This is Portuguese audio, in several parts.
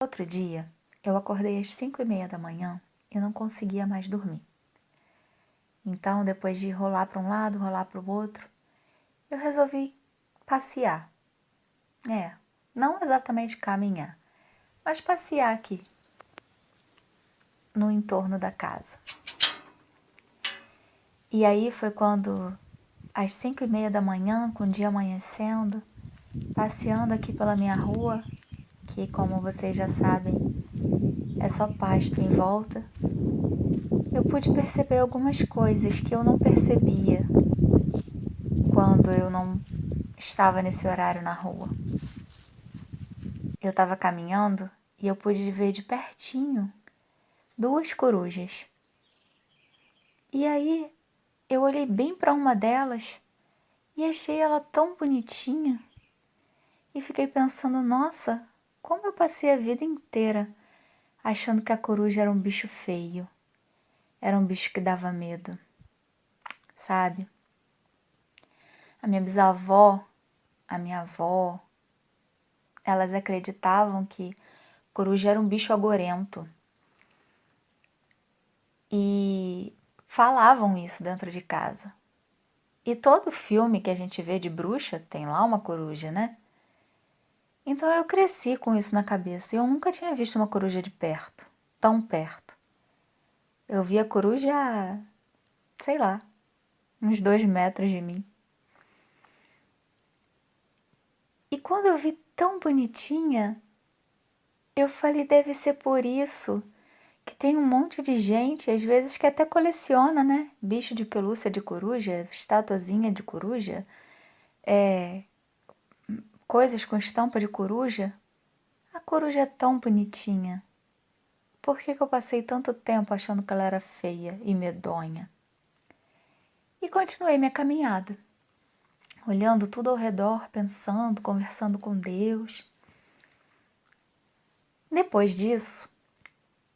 Outro dia, eu acordei às 5h30 da manhã e não conseguia mais dormir. Então, depois de rolar para um lado, rolar para o outro, eu resolvi passear. Não exatamente caminhar, mas passear aqui, no entorno da casa. E aí foi quando, às 5h30 da manhã, com o dia amanhecendo, passeando aqui pela minha rua, que, como vocês já sabem, é só pasto em volta, eu pude perceber algumas coisas que eu não percebia quando eu não estava nesse horário na rua. Eu estava caminhando e eu pude ver de pertinho 2 corujas. E aí eu olhei bem para uma delas e achei ela tão bonitinha e fiquei pensando, nossa, como eu passei a vida inteira achando que a coruja era um bicho feio, era um bicho que dava medo, sabe? A minha bisavó, a minha avó, elas acreditavam que coruja era um bicho agorento. E falavam isso dentro de casa. E todo filme que a gente vê de bruxa tem lá uma coruja, né? Então eu cresci com isso na cabeça e eu nunca tinha visto uma coruja de perto, tão perto. Eu vi a coruja, sei lá, uns 2 metros de mim. E quando eu vi tão bonitinha, eu falei, deve ser por isso que tem um monte de gente, às vezes, que até coleciona, né? Bicho de pelúcia de coruja, estatuazinha de coruja, coisas com estampa de coruja. A coruja é tão bonitinha. Por que eu passei tanto tempo achando que ela era feia e medonha? E continuei minha caminhada, olhando tudo ao redor, pensando, conversando com Deus. Depois disso,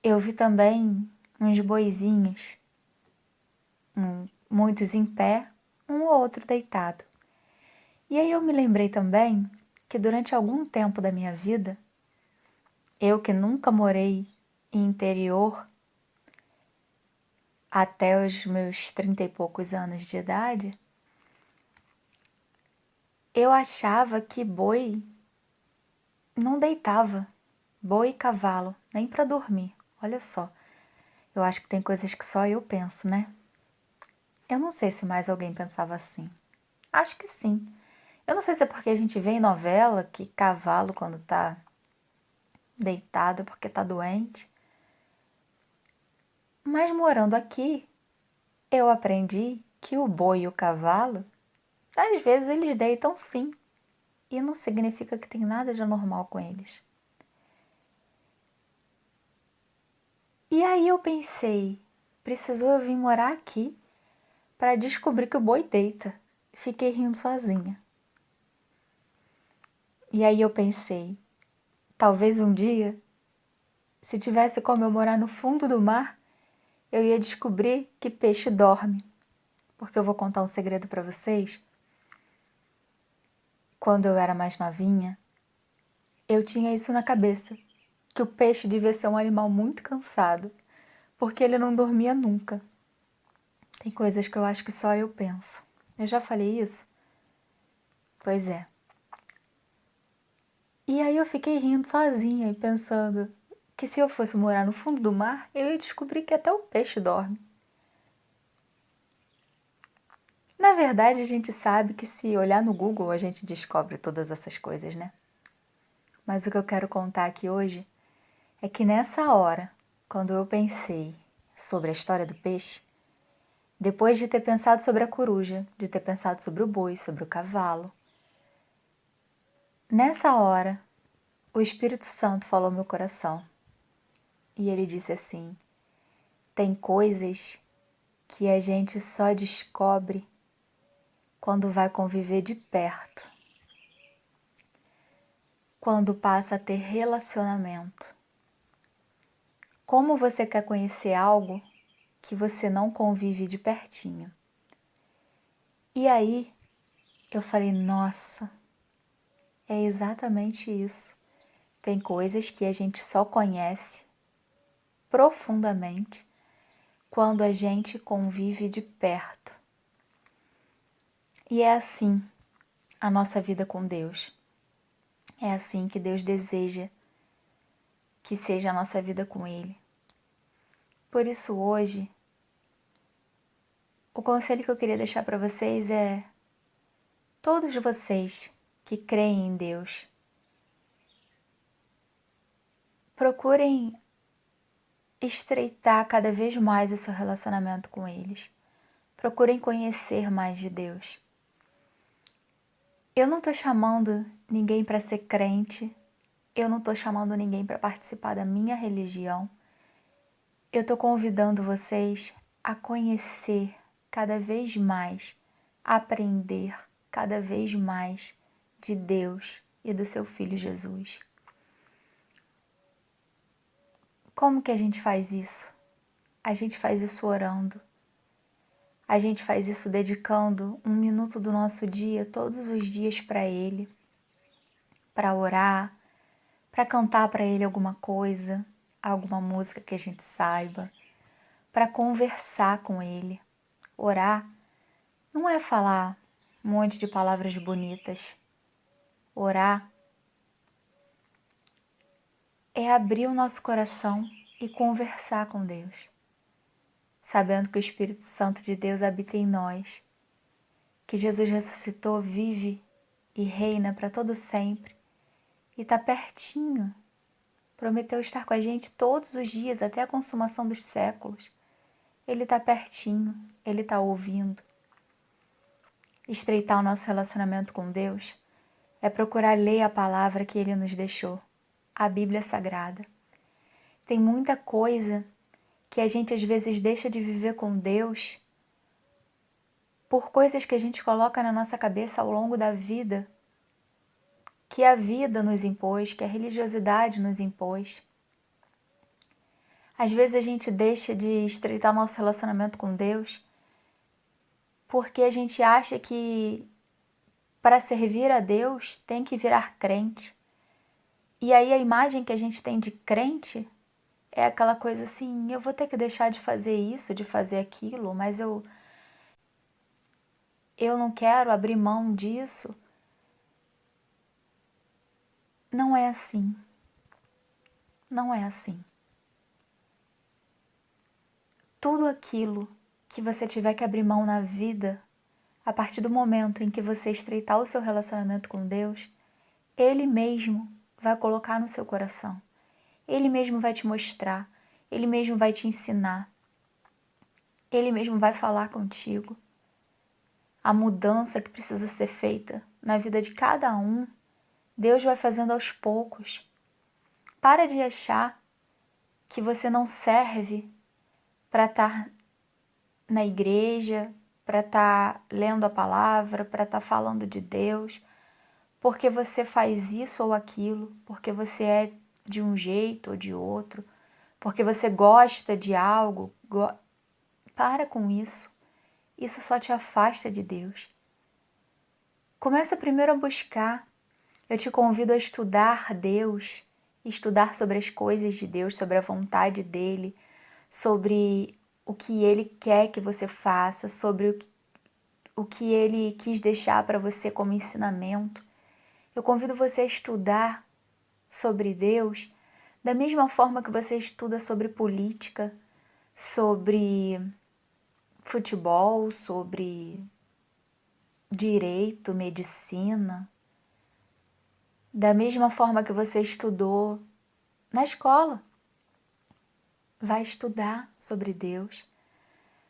eu vi também uns boizinhos, muitos em pé, um ou outro deitado. E aí eu me lembrei também que durante algum tempo da minha vida, eu que nunca morei em interior até os meus 30 e poucos anos de idade, eu achava que boi não deitava, boi e cavalo, nem para dormir. Olha só, eu acho que tem coisas que só eu penso, né? Eu não sei se mais alguém pensava assim. Acho que sim. Eu não sei se é porque a gente vê em novela que cavalo, quando tá deitado, é porque tá doente. Mas morando aqui, eu aprendi que o boi e o cavalo, às vezes eles deitam sim. E não significa que tem nada de anormal com eles. E aí eu pensei, precisou eu vir morar aqui para descobrir que o boi deita. Fiquei rindo sozinha. E aí eu pensei, talvez um dia, se tivesse como eu morar no fundo do mar, eu ia descobrir que peixe dorme. Porque eu vou contar um segredo para vocês. Quando eu era mais novinha, eu tinha isso na cabeça, que o peixe devia ser um animal muito cansado, porque ele não dormia nunca. Tem coisas que eu acho que só eu penso. Eu já falei isso? Pois é. E aí eu fiquei rindo sozinha e pensando que se eu fosse morar no fundo do mar, eu ia descobrir que até o peixe dorme. Na verdade, a gente sabe que se olhar no Google, a gente descobre todas essas coisas, né? Mas o que eu quero contar aqui hoje é que nessa hora, quando eu pensei sobre a história do peixe, depois de ter pensado sobre a coruja, de ter pensado sobre o boi, sobre o cavalo, nessa hora, o Espírito Santo falou ao meu coração. E ele disse assim, tem coisas que a gente só descobre quando vai conviver de perto, quando passa a ter relacionamento. Como você quer conhecer algo que você não convive de pertinho? E aí eu falei, nossa, é exatamente isso. Tem coisas que a gente só conhece profundamente quando a gente convive de perto. E é assim a nossa vida com Deus. É assim que Deus deseja que seja a nossa vida com Ele. Por isso hoje, o conselho que eu queria deixar para vocês é: todos vocês que creem em Deus, procurem estreitar cada vez mais o seu relacionamento com eles. Procurem conhecer mais de Deus. Eu não estou chamando ninguém para ser crente, eu não estou chamando ninguém para participar da minha religião. Eu estou convidando vocês a conhecer cada vez mais, a aprender cada vez mais de Deus e do seu Filho Jesus. Como que a gente faz isso? A gente faz isso orando. A gente faz isso dedicando 1 minuto do nosso dia, todos os dias para Ele, para orar, para cantar para Ele alguma coisa, alguma música que a gente saiba, para conversar com Ele. Orar não é falar um monte de palavras bonitas. Orar é abrir o nosso coração e conversar com Deus, sabendo que o Espírito Santo de Deus habita em nós, que Jesus ressuscitou, vive e reina para todo sempre e está pertinho. Prometeu estar com a gente todos os dias até a consumação dos séculos. Ele está pertinho, Ele está ouvindo. Estreitar o nosso relacionamento com Deus é procurar ler a palavra que Ele nos deixou, a Bíblia Sagrada. Tem muita coisa que a gente às vezes deixa de viver com Deus por coisas que a gente coloca na nossa cabeça ao longo da vida, que a vida nos impôs, que a religiosidade nos impôs. Às vezes a gente deixa de estreitar o nosso relacionamento com Deus porque a gente acha que para servir a Deus tem que virar crente. E aí a imagem que a gente tem de crente é aquela coisa assim: eu vou ter que deixar de fazer isso, de fazer aquilo, mas eu não quero abrir mão disso. Não é assim. Não é assim. Tudo aquilo que você tiver que abrir mão na vida, a partir do momento em que você estreitar o seu relacionamento com Deus, Ele mesmo vai colocar no seu coração. Ele mesmo vai te mostrar. Ele mesmo vai te ensinar. Ele mesmo vai falar contigo. A mudança que precisa ser feita na vida de cada um, Deus vai fazendo aos poucos. Para de achar que você não serve para estar na igreja, para estar lendo a palavra, para estar falando de Deus, porque você faz isso ou aquilo, porque você é de um jeito ou de outro, porque você gosta de algo. Para com isso. Isso só te afasta de Deus. Começa primeiro a buscar. Eu te convido a estudar Deus, estudar sobre as coisas de Deus, sobre a vontade dEle, sobre o que Ele quer que você faça, sobre o que Ele quis deixar para você como ensinamento. Eu convido você a estudar sobre Deus da mesma forma que você estuda sobre política, sobre futebol, sobre direito, medicina, da mesma forma que você estudou na escola. Vai estudar sobre Deus,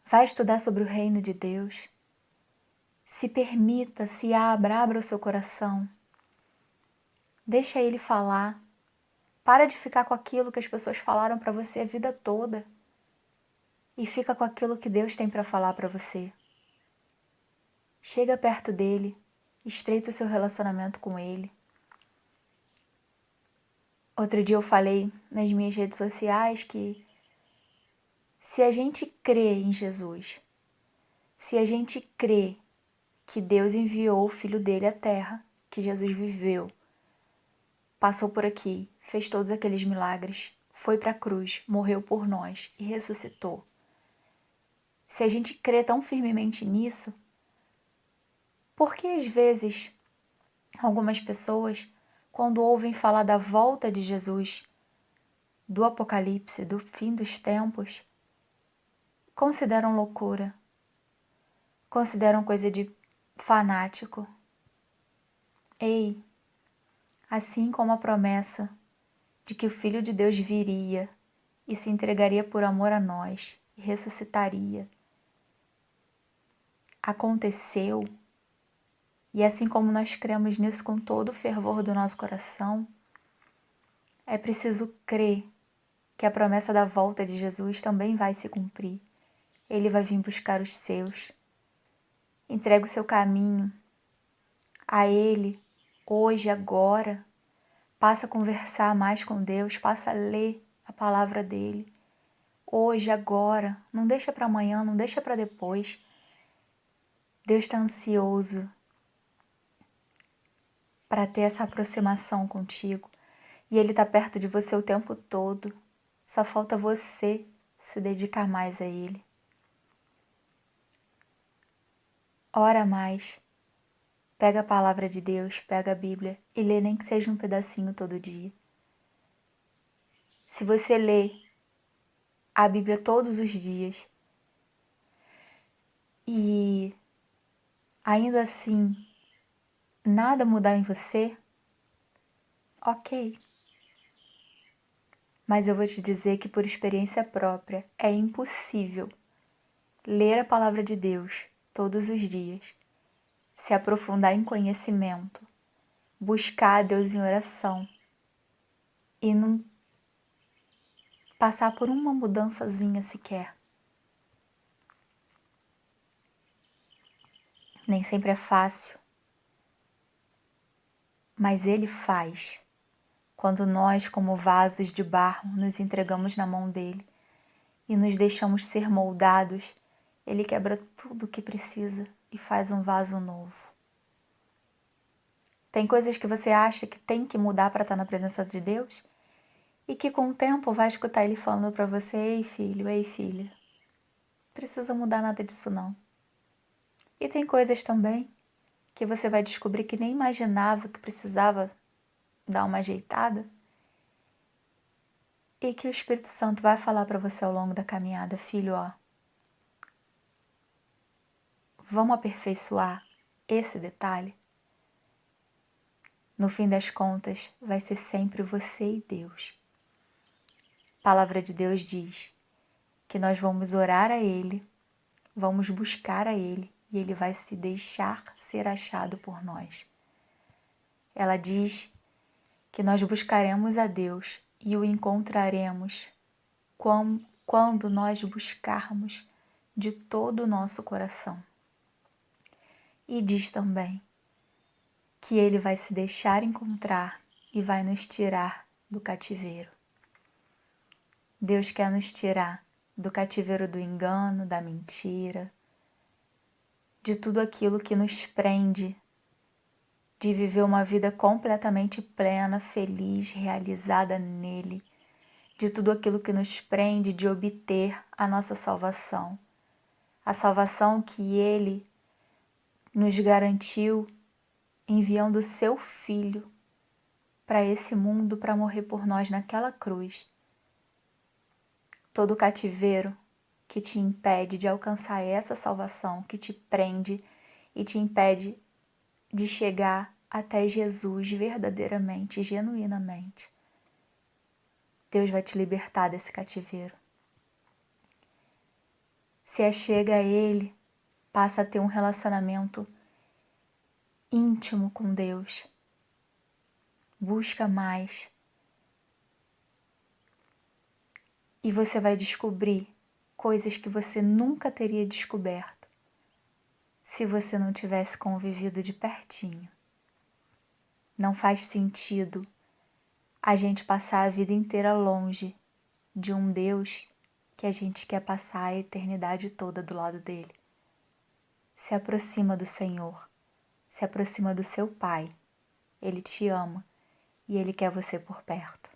vai estudar sobre o reino de Deus. Se permita, se abra o seu coração. Deixa Ele falar. Para de ficar com aquilo que as pessoas falaram para você a vida toda e fica com aquilo que Deus tem para falar para você. Chega perto dele, estreita o seu relacionamento com ele. Outro dia eu falei nas minhas redes sociais que se a gente crê em Jesus, se a gente crê que Deus enviou o Filho dele à Terra, que Jesus viveu, passou por aqui, fez todos aqueles milagres, foi para a cruz, morreu por nós e ressuscitou. Se a gente crê tão firmemente nisso, por que às vezes algumas pessoas, quando ouvem falar da volta de Jesus, do Apocalipse, do fim dos tempos, consideram loucura, consideram coisa de fanático? Ei, assim como a promessa de que o Filho de Deus viria e se entregaria por amor a nós e ressuscitaria, aconteceu, e assim como nós cremos nisso com todo o fervor do nosso coração, é preciso crer que a promessa da volta de Jesus também vai se cumprir. Ele vai vir buscar os seus. Entrega o seu caminho a Ele, hoje, agora. Passa a conversar mais com Deus, passa a ler a palavra dEle. Hoje, agora. Não deixa para amanhã, não deixa para depois. Deus está ansioso para ter essa aproximação contigo. E Ele está perto de você o tempo todo. Só falta você se dedicar mais a Ele. Ora mais. Pega a palavra de Deus, pega a Bíblia e lê nem que seja um pedacinho todo dia. Se você lê a Bíblia todos os dias e ainda assim nada mudar em você, ok. Mas eu vou te dizer que por experiência própria é impossível ler a palavra de Deus todos os dias, se aprofundar em conhecimento, buscar a Deus em oração e não passar por uma mudançazinha sequer. Nem sempre é fácil, mas Ele faz. Quando nós, como vasos de barro, nos entregamos na mão dEle e nos deixamos ser moldados, Ele quebra tudo o que precisa e faz um vaso novo. Tem coisas que você acha que tem que mudar para estar na presença de Deus e que com o tempo vai escutar Ele falando para você: ei filho, ei filha, não precisa mudar nada disso não. E tem coisas também que você vai descobrir que nem imaginava que precisava dar uma ajeitada e que o Espírito Santo vai falar para você ao longo da caminhada: filho, ó, vamos aperfeiçoar esse detalhe? No fim das contas, vai ser sempre você e Deus. A palavra de Deus diz que nós vamos orar a Ele, vamos buscar a Ele e Ele vai se deixar ser achado por nós. Ela diz que nós buscaremos a Deus e o encontraremos quando nós buscarmos de todo o nosso coração. E diz também que Ele vai se deixar encontrar e vai nos tirar do cativeiro. Deus quer nos tirar do cativeiro do engano, da mentira, de tudo aquilo que nos prende, de viver uma vida completamente plena, feliz, realizada nele, de tudo aquilo que nos prende de obter a nossa salvação. A salvação que Ele nos garantiu enviando o seu Filho para esse mundo para morrer por nós naquela cruz. Todo cativeiro que te impede de alcançar essa salvação, que te prende e te impede de chegar até Jesus verdadeiramente, genuinamente. Deus vai te libertar desse cativeiro. Se achega a Ele, passa a ter um relacionamento íntimo com Deus. Busca mais. E você vai descobrir coisas que você nunca teria descoberto se você não tivesse convivido de pertinho. Não faz sentido a gente passar a vida inteira longe de um Deus que a gente quer passar a eternidade toda do lado dele. Se aproxima do Senhor, se aproxima do seu Pai. Ele te ama e ele quer você por perto.